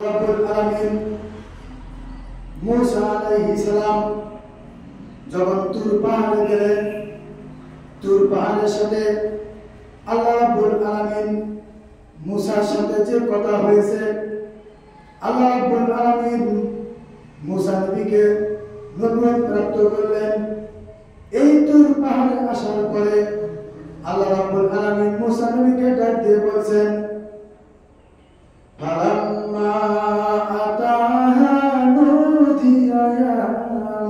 রব্বুল আলামিন মুসা আলাইহিস সালাম যখন তুর পাহাড়ে গেলেন, তুর পাহাড়ের সাথে আল্লাহ রব্বুল আলামিন মুসার সাথে যে কথা হয়েছে, আল্লাহ রব্বুল আলামিন মুসা নবীকে নবুয়ত প্রাপ্ত করলেন। এই তুর পাহাড়ে আসার পরে আল্লাহ রব্বুল আলামিন মুসা নবীকে ডাক দিয়ে বলছেন, ফালাম্মা আতাহা নুদিয়া ইয়া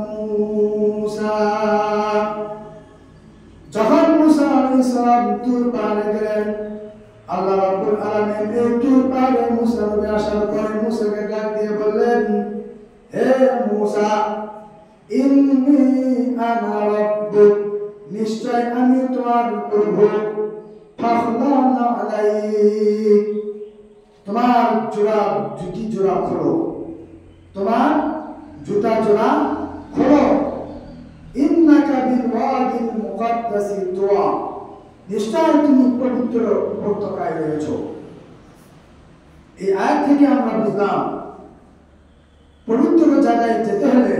মুসা। যখন মুসা আলাইহিস সালাম তুর পাহাড়ে গেলেন, আল্লাহ রাব্বুল আলামিন এই তুর পাহাড়ে মুসা নবী আসার পরে মুসাকে ডাক দিয়ে বললেন, হে মুসা, ইন্নী আনা রাব্বুক, নিশ্চয় আমি তোমার প্রভু, ফাখলানা আলাইক, তোমার জুতি জোড়া খোলো, তোমার জুতা জোড়া খোলো। ইন্নাকা বিল ওয়াদিল মুকাদ্দাসি তুয়া, নিশ্চয় তুমি পবিত্র উপত্যকায় রয়েছো। এই আয়াত থেকে আমরা বুঝলাম পবিত্র জায়গায় যেতে হলে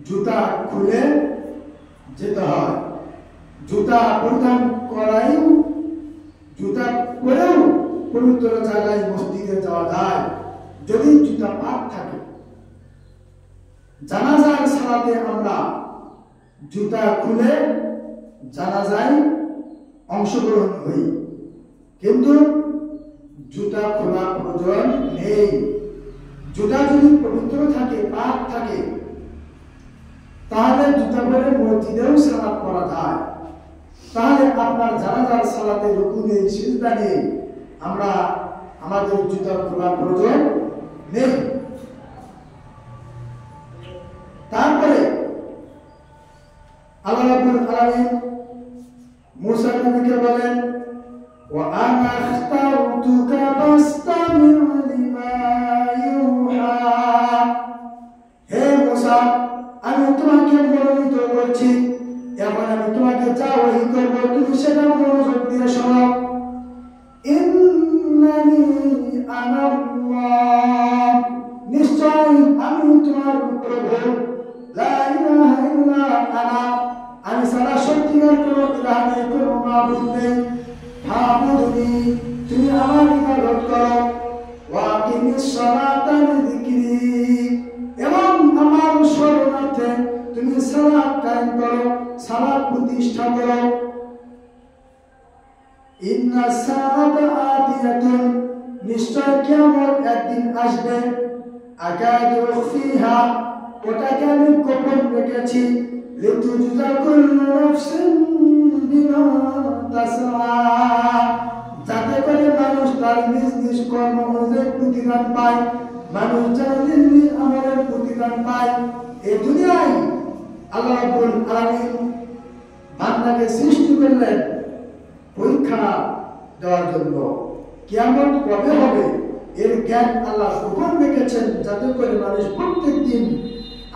জুতা খুলে যেতে হয়। জুতা পরিধান করাই, জুতা পরেও পবিত্র জায়গায় মসজিদে যাওয়া যায় যদি জুতা পাক থাকে। জানাজার সালাতে আমরা জুতা খুলে জানাজায় অংশগ্রহণ হই, কিন্তু জুতা খোলা প্রয়োজন নেই। জুতা যদি পবিত্র থাকে, পাক থাকে, তাহলে জুতা পরে মসজিদেও সালাত করা যায়। তাহলে আপনার জানাজার সালাতে রুকু নেই, সিজদা নেই, আমরা আমাদের জুতা খোলা প্রয়োজন নেই। তারপরে আল্লাহ রাব্বুল আলামিন মুসা নবীকে বলেন, ওয়া আনা আখতারতুকা ফাসতামি' লিমা ইউহা। হে মুসা, আমি তোমাকে মনোনীত করছি, এখন আমি তোমাকে যা ওহী করব তুমি সেটা মনোযোগ দিয়ে শোনো। ইন্নানি আনা আল্লাহ, নিশ্চয় আমি তোমার প্রভু, লা ইলাহা ইল্লা আনা, আমি সারা সত্যিকার কোনো ইলাহ নেই, কোনো মাবুদ নেই। ফাবুদনি, তুমি আমার ইবাদত করো। ওয়া আকিমিস সালাতা লিযিকরি, এবং আমার স্মরণার্থে তুমি সালাত কায়েম করো, সালাত প্রতিষ্ঠা করো। ইন্না সাআতা আতিয়াতুন, নিশ্চয় কিয়ামত একদিন আসবে। আকাদু উখফিহা, ওটাকে আমি গোপন রেখেছি। লিতুজজা কুল্লু নাফসিন বিমা তাসআ, যাতে করে মানুষ তার নিজ নিজ কর্ম অনুযায়ী প্রতিদান পায়, মানুষ যেন নিজ নিজ আমলের প্রতিদান পায়। এই দুনিয়ায় আল্লাহ রাব্বুল আলামিন বান্দাকে সৃষ্টি করলেন পরীক্ষা দেওয়ার জন্য। কিয়ামত কবে হবে এর জ্ঞান আল্লাহ গোপন রেখেছেন, যাতে করে মানুষ প্রত্যেক দিন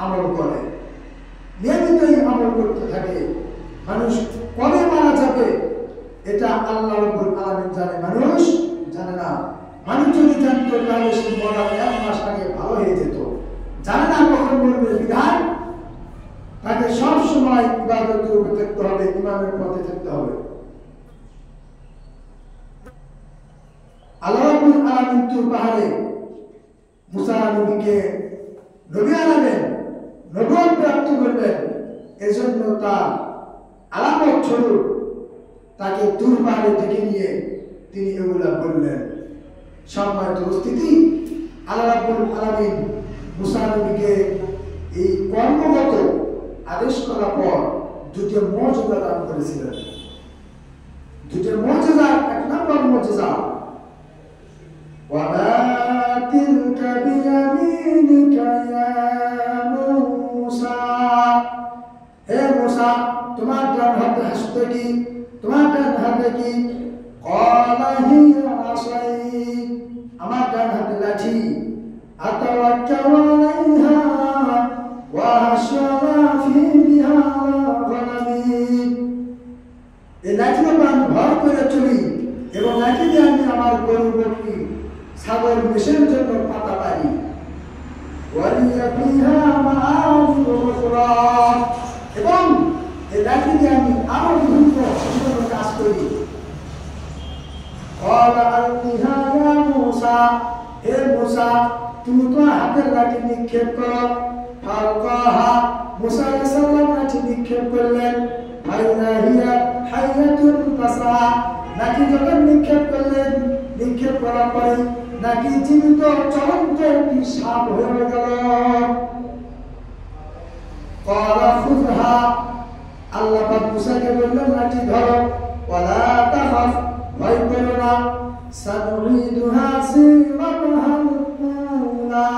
আমল করে, নিয়মিতই আমল করতে থাকে। মানুষ কবে মারা যাবে এটা আল্লাহ রাব্বুল আলামিন জানে, মানুষ জানে না। মানুষ যদি জানতো তাহলে সে মরার 1 মাস আগে ভালো হয়ে যেত। জানে না কখন মরবে, বিধায় তাকে সব সময় ইবাদতের উপর থাকতে হবে, ইমানের পথে থাকতে হবে। আল্লাহ রাব্বুল আলামিন তুর পাহাড়ে মুসা নবীকে নবী আনাবেন, নবুয়ত প্রাপ্ত করবেন। এজন্য তার আলামত স্বরূপ তাকে তুর পাহাড়ে ডেকে নিয়ে তিনি এগুলা বললেন। সম্মানিত উপস্থিতি, আল্লাহ রাব্বুল আলামিন মুসা নবীকে এই কর্মগত আদেশ করার পর 2টি মুজিজা দান করেছিলেন। 2টি মুজিজা, 1 নম্বর মুজিজা, ওয়া মা তিলকা বিয়ামিনিকা ইয়া মুসা। হে মুসা, তোমার ডান হাতে হাসতে কি, তোমার ডান হাতে কি? ক্বালা হিয়া আসাই, আমার ডান হাতে লাঠি। আতাওয়াক্কালু আলাইহা ওয়া আশরা ফি বিহা গনামি, এই লাঠির উপর আমি ভর করে চলি এবং লাঠি দিয়ে আমি আমার গরু বকরি ছাগল মেষের জন্য পাতা দিয়ে আমি আরো বিভিন্ন সুন্দর কাজ করি। মূসা, হে মূসা তুমি তোমার হাতের লাঠি নিক্ষেপ করো। ফালকাহা, মূসা আলাইহিস সালাম লাঠি নিক্ষেপ করলেন। ফাইদা হিয়া হাইয়াতুন তাসা, লাঠি যখন নিক্ষেপ করলেন, নিক্ষেপ করার পরে নাকি জীবিত চলন্ত একটি সাপ হয়ে গেল। ক্বালা খুযহা, আল্লাহ পাক মূসাকে বললেন লাঠি ধরো। ওয়ালা তাখাফ, ভয় করো না। সানুঈদুহা সিরাতাহাল উলা,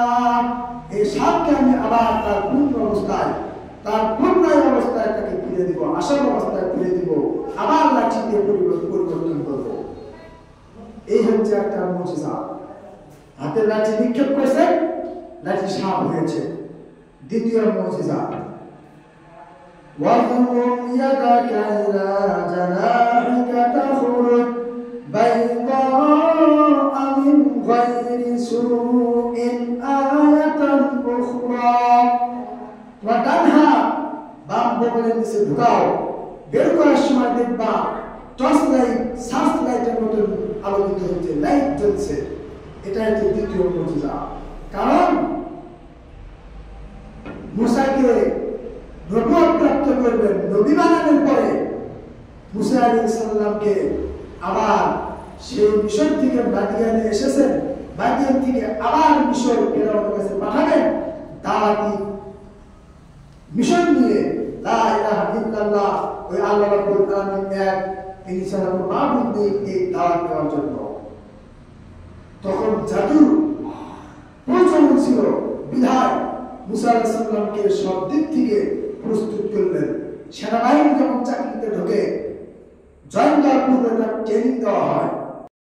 এই সাপকে আমি আবার তার পূর্ণ অবস্থায়, তার পূর্ণায় অবস্থায় তাকে ফিরে দিব, আসল অবস্থায় ফিরে দিব, আবার লাঠি দিয়ে পরিবর্তন করব। এই হচ্ছে একটা মুজিজা। হাতের লাঠি নিক্ষেপ করেছে, লাঠি সাপ হয়েছে। দ্বিতীয় মুজিজা, وَاضْمُمْ يَدَكَ إِلَى جَنَاحِكَ تَخْرُجْ بَيْضَاءَ مِنْ غَيْرِ سُوءٍ آيَةً أُخْرَى। তোমার ডান হাত বাম বগলের নিচে ঢুকাও, বের করার সময় দেখবা টর্চ লাইট, সার্চ লাইটের মতন আলোকিত হচ্ছে, লাইট জ্বলছে। এটা হচ্ছে দ্বিতীয় মুজিজা। কারণ মূসাকে নবুয়ত প্রাপ্ত করবেন, নবী বানানোর পরে মূসা আলাইহিস সালামকে আবার সেই মিশর থেকে মাদিয়ানে এসেছেন, মাদিয়ান থেকে আবার মিশর ফেরাউনের কাছে পাঠাবেন দাওয়াতি মিশন নিয়ে, লা ইলাহা ইল্লাল্লাহ, ওই আল্লাহ রাব্বুল আলামিন এক, তিনি ছাড়া কোনো মাবুদ নেই, এই দাওয়াত দেওয়ার জন্য। তখন জাদু প্রচলন ছিল, বিধায় মূসা আলাইহিস সালামকে সব দিক থেকে প্রস্তুত করলেন। সেনাবাহিনী যখন চাকরিতে ঢোকে, জয়েন দেওয়ার পূর্বে তার ট্রেনিং দেওয়া হয়।